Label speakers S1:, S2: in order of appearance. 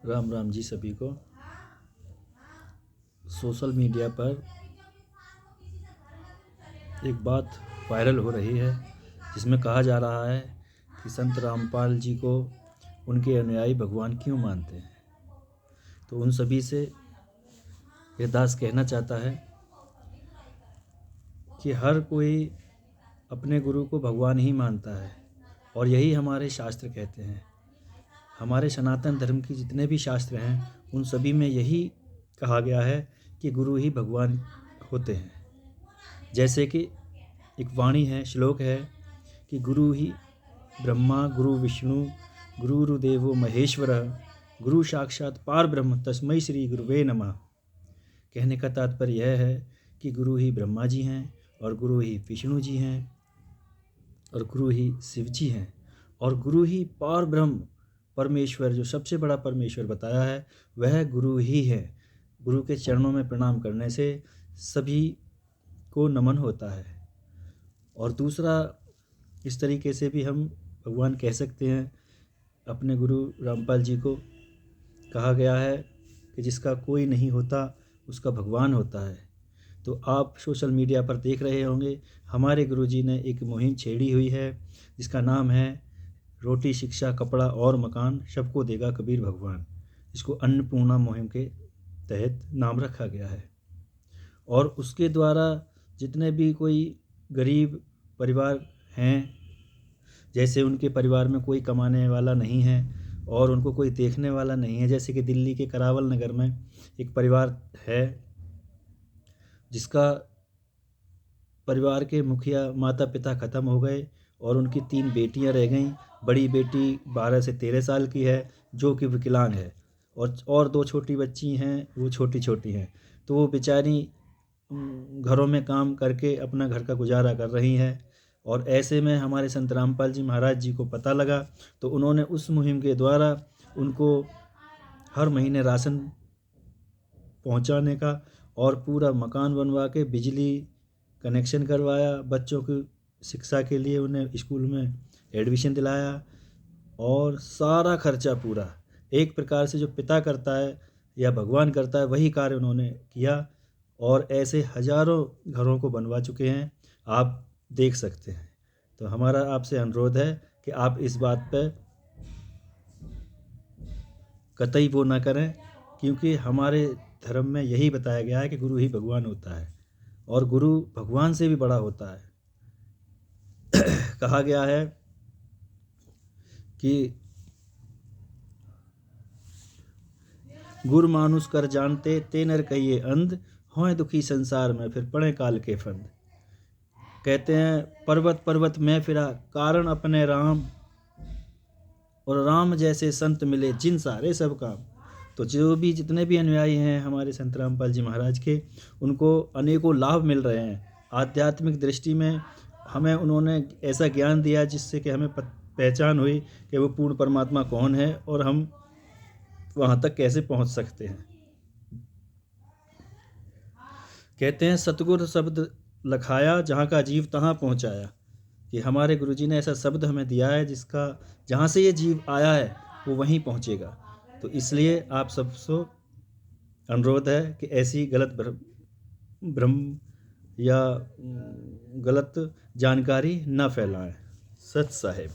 S1: राम राम जी सभी को। Social media पर एक बात वायरल हो रही है जिसमें कहा जा रहा है कि संत रामपाल जी को उनके अनुयायी भगवान क्यों मानते हैं। तो उन सभी से यह दास कहना चाहता है कि हर कोई अपने गुरु को भगवान ही मानता है और यही हमारे शास्त्र कहते हैं। हमारे सनातन धर्म की जितने भी शास्त्र हैं उन सभी में यही कहा गया है कि गुरु ही भगवान होते हैं। जैसे कि एक वाणी है, श्लोक है कि गुरु ही ब्रह्मा गुरु विष्णु गुरुर्देवो महेश्वरः गुरु साक्षात पार ब्रह्म तस्मै श्री गुरुवे नमः। कहने का तात्पर्य यह है कि गुरु ही ब्रह्मा जी हैं और गुरु ही विष्णु जी हैं और गुरु ही शिव जी हैं और गुरु ही पार ब्रह्म परमेश्वर, जो सबसे बड़ा परमेश्वर बताया है, वह गुरु ही है। गुरु के चरणों में प्रणाम करने से सभी को नमन होता है। और दूसरा, इस तरीके से भी हम भगवान कह सकते हैं। अपने गुरु रामपाल जी को कहा गया है कि जिसका कोई नहीं होता उसका भगवान होता है। तो आप सोशल मीडिया पर देख रहे होंगे, हमारे गुरुजी ने एक मुहिम छेड़ी हुई है जिसका नाम है रोटी शिक्षा कपड़ा और मकान सबको देगा कबीर भगवान। इसको अन्नपूर्णा मुहिम के तहत नाम रखा गया है। और उसके द्वारा जितने भी कोई गरीब परिवार हैं, जैसे उनके परिवार में कोई कमाने वाला नहीं है और उनको कोई देखने वाला नहीं है, जैसे कि दिल्ली के करावल नगर में एक परिवार है जिसका परिवार के मुखिया माता पिता ख़त्म हो गए और उनकी 3 बेटियां रह गईं। बड़ी बेटी 12 से 13 साल की है जो कि विकलांग है और 2 छोटी बच्ची हैं, वो छोटी छोटी हैं। तो वो बेचारी घरों में काम करके अपना घर का गुजारा कर रही हैं। और ऐसे में हमारे संत रामपाल जी महाराज जी को पता लगा तो उन्होंने उस मुहिम के द्वारा उनको हर महीने राशन पहुंचाने का और पूरा मकान बनवा के बिजली कनेक्शन करवाया, बच्चों की शिक्षा के लिए उन्हें स्कूल में एडमिशन दिलाया और सारा खर्चा पूरा एक प्रकार से जो पिता करता है या भगवान करता है वही कार्य उन्होंने किया। और ऐसे हजारों घरों को बनवा चुके हैं, आप देख सकते हैं। तो हमारा आपसे अनुरोध है कि आप इस बात पर कतई वो ना करें, क्योंकि हमारे धर्म में यही बताया गया है कि गुरु ही भगवान होता है और गुरु भगवान से भी बड़ा होता है। कहा गया है कि गुर मानुष कर जानते ते नर कहिए अंध हों दुखी संसार में फिर पड़े काल के फंद। कहते हैं पर्वत पर्वत में फिरा कारण अपने राम और राम जैसे संत मिले जिन सारे सब काम। तो जो भी जितने भी अनुयायी हैं हमारे संत रामपाल जी महाराज के, उनको अनेकों लाभ मिल रहे हैं। आध्यात्मिक दृष्टि में हमें उन्होंने ऐसा ज्ञान दिया जिससे कि हमें पहचान हुई कि वो पूर्ण परमात्मा कौन है और हम वहाँ तक कैसे पहुँच सकते हैं। कहते हैं सतगुर शब्द लखाया जहाँ का जीव तहाँ पहुँचाया, कि हमारे गुरुजी ने ऐसा शब्द हमें दिया है जिसका जहाँ से ये जीव आया है वो वहीं पहुँचेगा। तो इसलिए आप सबसे अनुरोध है कि ऐसी गलत भ्रम या गलत जानकारी न फैलाएं। सच साहेब।